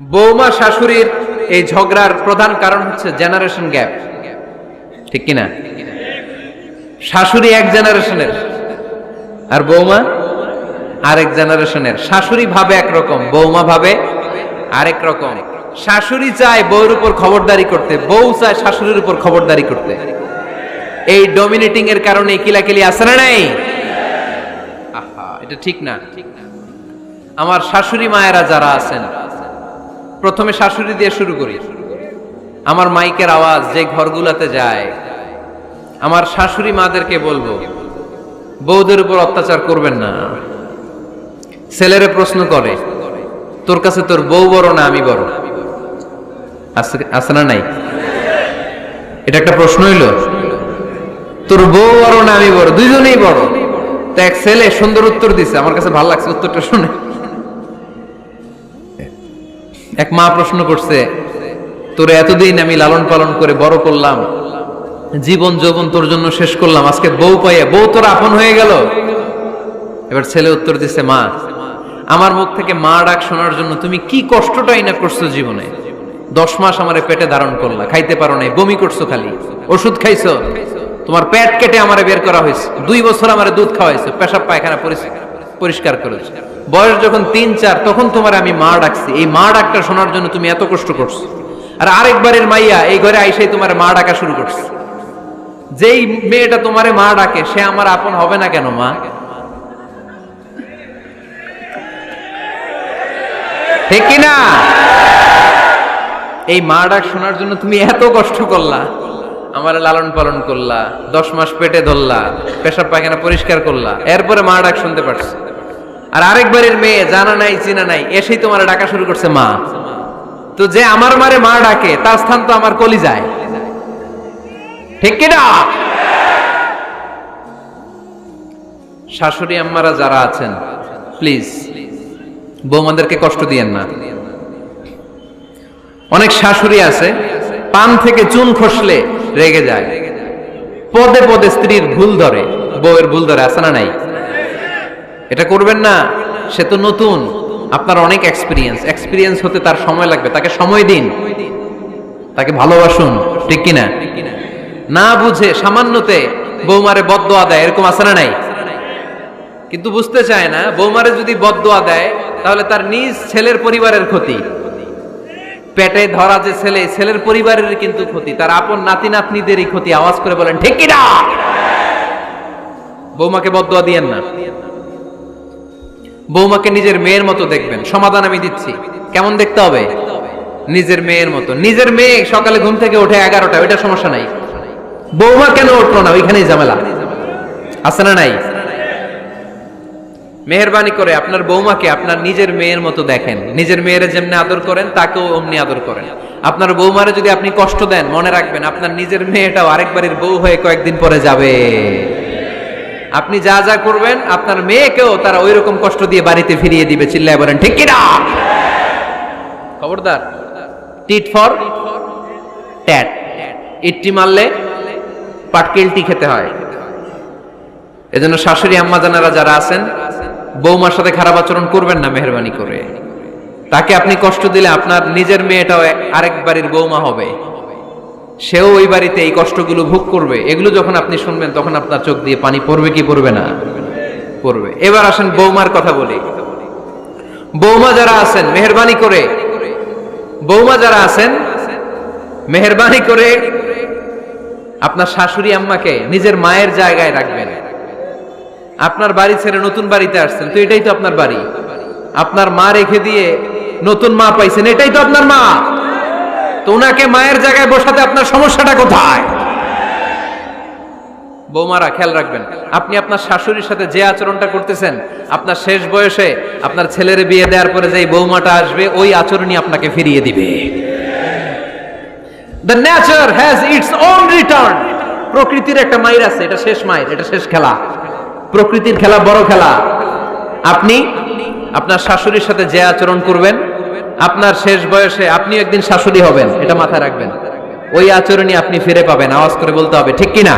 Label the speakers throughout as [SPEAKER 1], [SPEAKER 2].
[SPEAKER 1] বৌমা শাশুড়ির এই ঝগড়ার প্রধান কারণ হচ্ছে জেনারেশন গ্যাপ, ঠিক কিনা? শাশুড়ি এক জেনারেশনের আর বৌমা আরেক জেনারেশনের। শাশুড়ি ভাবে একরকম, বৌমা ভাবে আরেক রকম। শাশুড়ি চায় বউর উপর খবরদারি করতে, বউ চায় শাশুড়ির উপর খবরদারি করতে। এই ডমিনেটিং এর কারণে কিলাকিলি আছে না নাই? আহা, এটা ঠিক না। আমার শাশুড়ি মায়েরা যারা আছেন, প্রথমে শাশুড়ি দিয়ে শুরু করি। আমার মাইকের আওয়াজ যে ঘরগুলাতে যায়, আমার শাশুড়ি মাদেরকে বলবো, বউদের উপর অত্যাচার করবেন না। ছেলেরে প্রশ্ন করে, তোর কাছে তোর বউ বড় না আমি বড়? আছে না নাই? এটা একটা প্রশ্ন হইল। তোর বউ বড় না আমি বড়? দুইজনেই বড়। তো এক ছেলে সুন্দর উত্তর দিছে, আমার কাছে ভালো লাগছে উত্তরটা শুনে। এক মা প্রশ্ন করছে, তোর এতদিন আমি লালন পালন করে বড় করলাম, জীবন যৌবন তোর জন্য শেষ করলাম, আজকে বউ পাইয়া বউ তোর আপন হয়ে গেল? এবার ছেলে উত্তর দিছে, মা, আমার মুখ থেকে মা ডাক শোনার জন্য তুমি কি কষ্টটাই না করছো জীবনে। 10 মাস আমারে পেটে ধারণ করলা, খাইতে পারো নাই, বমি করছো, খালি ওষুধ খাইছো, তোমার পেট কেটে আমারে বের করা হয়েছে, 2 বছর আমারে দুধ খাওয়াইছো, পেশাব পায়খানা পরিষ্কার করেছো। বয়স যখন 3-4 তখন তোমার আমি মা ডাকছি। এই মা ডাকটা শোনার জন্য তুমি এত কষ্ট করছো, আর আরেকবারের মাইয়া এই ঘরে আইসাই তোমার মা ডাকা শুরু করছে। যেই মেয়েটা তোমারে মা ডাকে সে আমার আপন হবে না কেন মা? ঠিক কিনা? এই মা ডাক শোনার জন্য তুমি এত কষ্ট করলা, আমার লালন পালন করলা, 10 মাস পেটে ধরলা, পেশাব পায়খানা পরিষ্কার করলা, এরপরে মা ডাক শুনতে পারছো। আর আরেকবারের মেয়ে জানা নাই চিনা নাই এসেই তোমার ডাকা শুরু করছে মা। তো যে আমার মারে মা ডাকে তার স্থান তো আমার কলিজায়, ঠিক কিনা? শাশুড়ি আম্মারা যারা আছেন, প্লিজ বৌমাদেরকে কষ্ট দিয়েন না। অনেক শাশুড়ি আছে পান থেকে চুন খসলে রেগে যায়, পদে পদে স্ত্রীর ভুল ধরে, বউয়ের ভুল ধরে, আছে না নাই? এটা করবেন না। সে তো নতুন, আপনার অনেক এক্সপিরিয়েন্স হতে তার সময় লাগবে, তাকে সময় দিন, তাকে ভালোবাসুন, ঠিক কিনা? না বুঝে সামান্যতে বৌমারে বদদোয়া দেয়, এরকম আছে না নাই? কিন্তু বুঝতে চায় না, বৌমারে যদি বদদোয়া দেয় তাহলে তার নিজ ছেলের পরিবারের ক্ষতি। পেটে ধরা যে ছেলে, ছেলের পরিবারের কিন্তু ক্ষতি, তার আপন নাতি নাতনিদেরই ক্ষতি। আওয়াজ করে বলেন ঠিক কিনা? বৌমাকে বদদোয়া দিয়েন না। বৌমাকে নিজের মেয়ের মতো দেখবেন। সমাধান আমি দিচ্ছি, কেমন দেখতে হবে? নিজের মেয়ের মতো। নিজের মেয়ে সকালে ঘুম থেকে ওঠে 11টা, ওইটা সমস্যা নাই। বৌমা কেন উঠলো না, ওইখানেই ঝামেলা, আছে না নাই? মেহেরবানি করে আপনার বৌমাকে আপনার নিজের মেয়ের মতো দেখেন। নিজের মেয়েরে যেমনি আদর করেন তাকেও অমনি আদর করেন। আপনার বৌমারে যদি আপনি কষ্ট দেন, মনে রাখবেন আপনার নিজের মেয়েটাও আরেকবারের বউ হয়ে কয়েকদিন পরে যাবে। আপনি যা যা করবেন আপনার মেয়েকেও তারা ওই রকম কষ্ট দিয়ে বাড়িতে ফিরিয়ে দিবে। চিল্লায় বলেন ঠিক কিনা? খবরদার, টিট ফর ট্যাট। ইট্টি মারলে পাটকেলটি খেতে হয়। এজন্য শাশুড়ি আম্মা জানারা যারা আছেন, বৌমার সাথে খারাপ আচরণ করবেন না মেহেরবানি করে। তাকে আপনি কষ্ট দিলে আপনার নিজের মেয়েটাও আরেক বাড়ির বৌমা হবে, সেও ওই বাড়িতে এই কষ্টগুলো ভোগ করবে। এগুলো যখন আপনি শুনবেন তখন আপনার চোখ দিয়ে পানি পড়বে কি পড়বে না? পড়বে। এবার আসেন বৌমার কথা বলি। বৌমা যারা আছেন মেহেরবানি করে, বৌমা যারা আছেন মেহেরবানি করে আপনার শাশুড়ি আম্মাকে নিজের মায়ের জায়গায় রাখবেন। আপনার বাড়ি ছেড়ে নতুন বাড়িতে আসছেন, তো এটাই তো আপনার বাড়ি। আপনার মা রেখে দিয়ে নতুন মা পাইছেন, এটাই তো আপনার মা। তো ওনাকে মায়ের জায়গায় বসাতে আপনার সমস্যাটা কোথায়? বৌমারা খেয়াল রাখবেন, আপনি আপনার শাশুড়ির সাথে যে আচরণটা করতেছেন, আপনার শেষ বয়সে আপনার ছেলের বিয়ে দেওয়ার পরে যে বৌমাটা আসবে ওই আচরণই আপনাকে ফিরিয়ে দিবে। The nature has its own return. প্রকৃতির একটা মাইর আছে, এটা শেষ মাইর, এটা শেষ খেলা। প্রকৃতির খেলা বড় খেলা। আপনি আপনার শাশুড়ির সাথে যে আচরণ করবেন, আপনার শেষ বয়সে আপনি একদিন শাশুড়ি হবেন, এটা মাথায় রাখবেন। ওই আচরণই আপনি ফিরে পাবেন। আওয়াজ করে বলতে হবে ঠিক কিনা?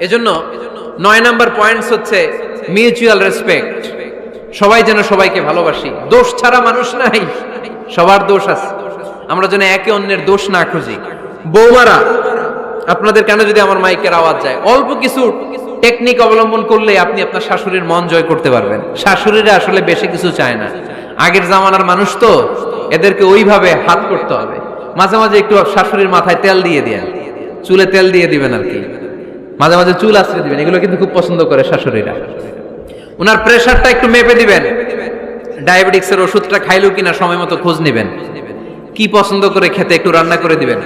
[SPEAKER 1] এজন্য 9 নাম্বার পয়েন্টস হচ্ছে মিউচুয়াল রেসপেক্ট। সবাই যেন সবাইকে ভালোবাসি। দোষ ছাড়া মানুষ নাই, সবার দোষ আছে, আমরা যেন একে অন্যের দোষ না খুঁজি। বৌমারা, আপনাদের কেন যদি আমার মাইকের আওয়াজ যায়, অল্প কিছু টেকনিক অবলম্বন করলে আপনি আপনার শাশুড়ির মন জয় করতে পারবেন। শাশুড়িরা আসলে বেশি কিছু চায় না, আগের জামানার মানুষ তো, এদেরকে ওইভাবে হাত করতে হবে। মাঝে মাঝে একটু শাশুড়ির মাথায় তেল দিয়ে দেন, চুলে তেল দিয়ে দিবেন আর কি, মাঝে মাঝে চুল আশ্রয় দিবেন, এগুলো কিন্তু খুব পছন্দ করে শাশুড়িরা। ওনার প্রেশারটা একটু মেপে দিবেন, ডায়াবেটিক্সের ওষুধটা খাইলো কিনা সময় মতো খোঁজ নিবেন, কি পছন্দ করে খেতে একটু রান্না করে দিবেন।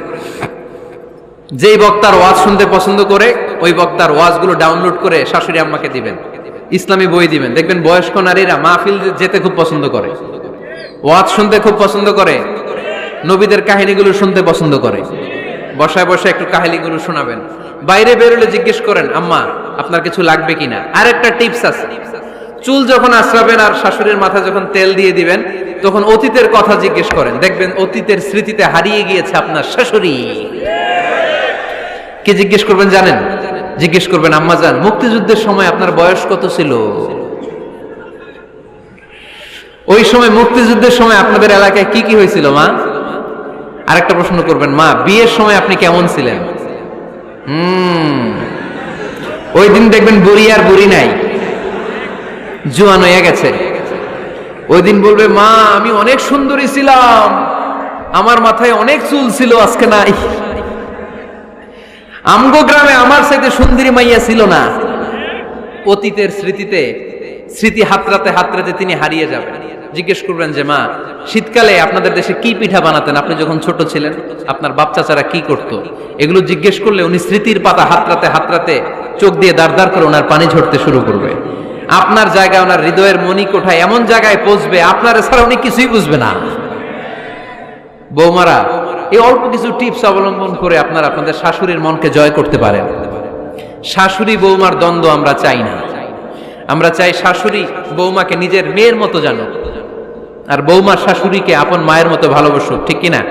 [SPEAKER 1] যেই বক্তার ওয়াজ শুনতে পছন্দ করে ওই বক্তার ওয়াজগুলো ডাউনলোড করে শাশুড়ি আম্মাকে দিবেন, ইসলামী বই দিবেন। দেখবেন বয়স্ক নারীরা মাহফিল যেতে খুব পছন্দ করে, ওয়াজ শুনতে খুব পছন্দ করে, নবীদের কাহিনীগুলো শুনতে পছন্দ করে। বসায় বসায় একটু কাহিনীগুলো শোনাবেন। বাইরে বেরোলে জিজ্ঞেস করেন, আম্মা আপনার কিছু লাগবে কিনা। আর একটা টিপস আছে, চুল যখন আশ্রাবেন আর শাশুড়ির মাথায় যখন তেল দিয়ে দিবেন, তখন অতীতের কথা জিজ্ঞেস করেন, দেখবেন অতীতের স্মৃতিতে হারিয়ে গিয়েছে আপনার শাশুড়ি। কি জিজ্ঞেস করবেন জানেন? জিজ্ঞেস করবেন, আম্মা জান, মুক্তিযুদ্ধের সময় আপনার বয়স কত ছিল? ওই সময় মুক্তিযুদ্ধের সময় আপনাদের এলাকায় কি কি হয়েছিল মা? আরেকটা প্রশ্ন করবেন, মা বিয়ের সময় আপনি কেমন ছিলেন? ওই দিন দেখবেন বুড়ি আর বুড়ি নাই, জোয়ান হয়ে গেছে। ওই দিন বলবে, মা আমি অনেক সুন্দরী ছিলাম, আমার মাথায় অনেক চুল ছিল, আজকে নাই। আমগো গ্রামে আমার সাথে সুন্দরী মাইয়া ছিল না। অতীতের স্মৃতিতে, স্মৃতি হাতরাতে হাতরাতে তিনি হারিয়ে যাবেন। জিজ্ঞেস করবেন যে, মা শীতকালে আপনাদের দেশে কি পিঠা বানাতেন আপনি যখন ছোট ছিলেন, আপনার বাপ চাচারা কি করতো? এগুলো জিজ্ঞেস করলে উনি স্মৃতির পাতা হাতরাতে হাতরাতে চোখ দিয়ে দাঁড় দাঁড় করে ওনার পানি ঝরতে শুরু করবে। আপনার জায়গায়, ওনার হৃদয়ের মনি কোঠায় এমন জায়গায় পৌঁছবে, আপনার ছাড়া উনি কিছুই বুঝবে না। বৌমারা, এই অল্প কিছু টিপস অবলম্বন করে আপনারা আপনাদের শাশুড়ির মনকে জয় করতে পারেন। শাশুড়ি বৌমার দ্বন্দ্ব আমরা চাই না, আমরা চাই শাশুড়ি বৌমাকে নিজের মেয়ের মতো জানো, আর বৌমা শাশুড়িকে আপন মায়ের মতো ভালোবাসুক, ঠিক কিনা?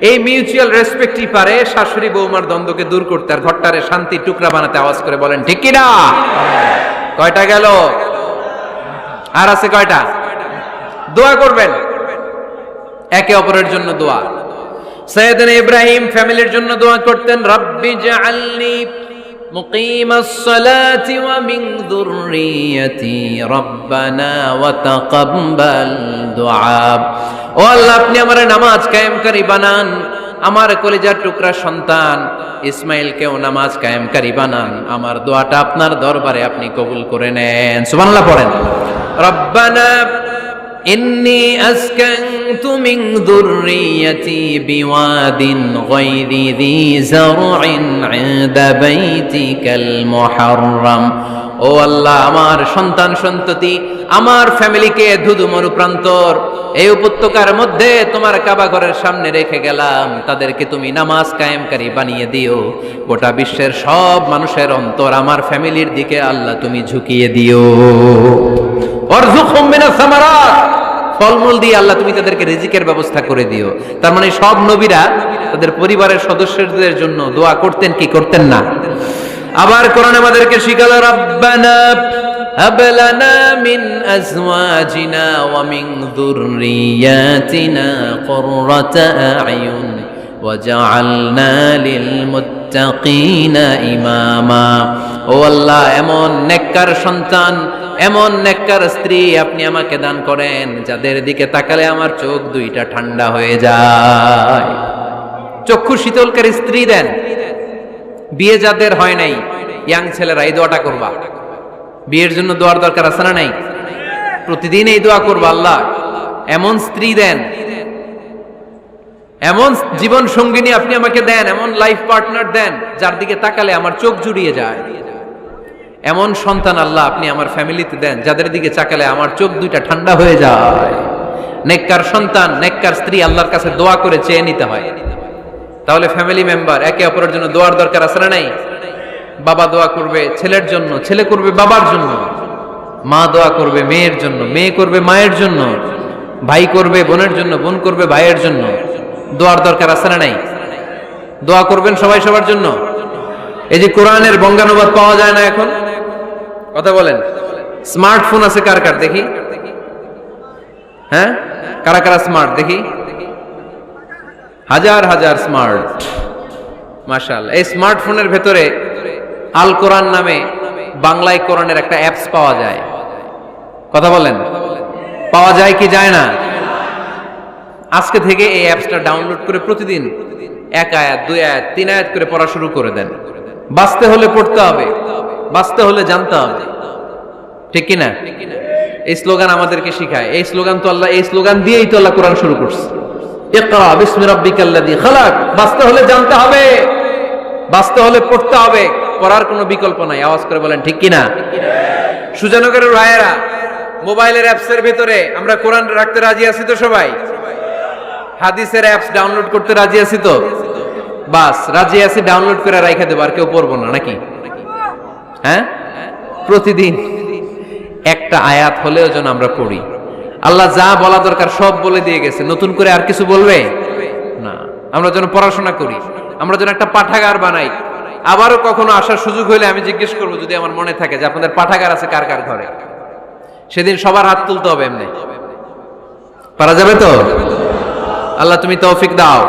[SPEAKER 1] এই মিউচুয়াল রেসপেক্টই পারে শাশুড়ি বৌমার দ্বন্দ্বকে দূর করতে, আর ঘরটারে শান্তির টুকরা বানাতে। আওয়াজ করে বলেন ঠিক কিনা? কয়টা গেল? আর আছে কয়টা? দোয়া করবেন একে অপরের জন্য। দোয়া, সাইয়েদনা ইব্রাহিম ফ্যামিলির জন্য দোয়া করতেন, রব্বি জাআলনি মুকিমাস সালাতি ওয়া মিন যুররিয়াতি রব্বানা ওয়া তাকাব্বাল দুআ। ও আল্লাহ, আপনি আমার নামাজ কায়েমকারী বানান, আমার কলিজার টুকরা সন্তান ইসমাইলকেও নামাজ কায়েমকারী বানান, আমার দোয়াটা আপনার দরবারে আপনি কবুল করে নেন। সুবহানাল্লাহ পড়েন। রব্বানা ইন্নী আসকানতু মিন যুররিয়াতি বিওয়াদিন গায়রি যী যারইন ইনদা বাইতিকাল মুহাররাম। ও আল্লাহ, আমার সন্তান সন্ততি, আমার ফ্যামিলিকে ধুধু মরুপ্রান্তর এই উপত্যকার মধ্যে তোমার কাবা ঘরের সামনে রেখে গেলাম, তাদেরকে তুমি নামাজ কায়েমকারী বানিয়ে দিও। গোটা বিশ্বের সব মানুষের অন্তর আমার ফ্যামিলির দিকে আল্লাহ তুমি ঝুঁকিয়ে দিও। ওয়ারযুকহুম মিনাস সামারাত, ফলমূল দিয়ে আল্লাহ তুমি তাদেরকে রিজিকের ব্যবস্থা করে দিও। তার মানে সব নবীরা তাদের পরিবারের সদস্যদের জন্য দোয়া করতেন কি করতেন না? আবার কোরআন আমাদেরকে শিখালো, রব্বানা হাব লানা মিন আজওয়াজিনা ওয়া মিন যুররিয়াতিনা কুররাতা আ'য়ুন ওয়াজআলনা লিল মুত্তাকিনা ইমামা। ও আল্লাহ, এমন নেককার সন্তান, এমন নেককার স্ত্রী আপনি আমাকে দান করেন যাদের দিকে তাকালে আমার চোখ দুইটা ঠান্ডা হয়ে যায়। চক্ষু শীতলকারী স্ত্রী দেন। বিয়ে যাদের হয় নাই, ইয়াং ছেলেরা এই দোয়াটা করবা। বিয়ের জন্য দোয়ার দরকার আছে না নাই? প্রতিদিন এই দোয়া করবা, আল্লাহ এমন স্ত্রী দেন, এমন জীবন সঙ্গিনী আপনি আমাকে দেন, এমন লাইফ পার্টনার দেন যার দিকে তাকালে আমার চোখ জুড়িয়ে যায়। এমন সন্তান আল্লাহ আপনি আমার ফ্যামিলিতে দেন যাদের দিকে তাকালে আমার চোখ দুইটা ঠান্ডা হয়ে যায়। নেককার সন্তান, নেককার স্ত্রী আল্লাহর কাছে দোয়া করে চেয়ে নিতে হয়। তাহলে ফ্যামিলি মেম্বার একে অপরের জন্য দোয়ার দরকার আছে না নাই? বাবা দোয়া করবে ছেলের জন্য, ছেলে করবে বাবার জন্য, মা দোয়া করবে মেয়ের জন্য, মেয়ে করবে মায়ের জন্য, ভাই করবে বোনের জন্য, বোন করবে ভাইয়ের জন্য। দোয়ার দরকার আছে না নাই? দোয়া করবেন সবাই সবার জন্য। এই যে কোরআনের বঙ্গানুবাদ পাওয়া যায় না এখন, কথা বলেন। স্মার্টফোন আছে কার কার দেখি? হ্যাঁ, কারা কারা স্মার্ট দেখি? হাজার হাজার স্মার্ট, মাশাআল্লাহ। এই স্মার্টফোনের ভেতরে আল কোরআন নামে বাংলায় কোরআনের একটা অ্যাপস পাওয়া যায়। কথা বলেন, পাওয়া যায় কি যায় না? আজকে থেকে এই অ্যাপসটা ডাউনলোড করে প্রতিদিন 1 আয়াত 2 আয়াত 3 আয়াত করে পড়া শুরু করে দেন। বাঁচতে হলে পড়তে হবে, বাঁচতে হলে জানতে হবে, ঠিক কি না? এই স্লোগান আমাদেরকে শিখায়। এই স্লোগান তো আল্লাহ, এই স্লোগান দিয়েই তো আল্লাহ কোরআন শুরু করছে, ইকরা বিসমি রাব্বিকাল্লাযী খালাক। বাঁচতে হলে জানতে হবে, বাঁচতে হলে পড়তে হবে, পড়ার কোনো বিকল্প নাই। আওয়াজ করে বলেন ঠিক কি না? সুজানগরের ভাইয়েরা, মোবাইলের অ্যাপসের ভিতরে আমরা কোরআন রাখতে রাজি আছি তো সবাই? হাদিসের অ্যাপস ডাউনলোড করতে রাজি আছি তো? বাস রাজি আছি, ডাউনলোড করে রাইখা দেব, আর কেউ পড়বো না নাকি? হ্যাঁ, প্রতিদিন একটা আয়াত হলেও যেন আমরা পড়ি। আল্লাহ যা বলা দরকার সব বলে দিয়ে গেছে, নতুন করে আর কিছু বলবে না। আমরা যেন পড়াশোনা করি, আমরা যেন একটা পাঠাগার বানাই। আবারও কখনো আসার সুযোগ হইলে আমি জিজ্ঞেস করবো, যদি আমার মনে থাকে, যে আপনাদের পাঠাগার আছে কার কার ঘরে। সেদিন সবার হাত তুলতে হবে। এমনি পারা যাবে তো? আল্লাহ তুমি তৌফিক দাও।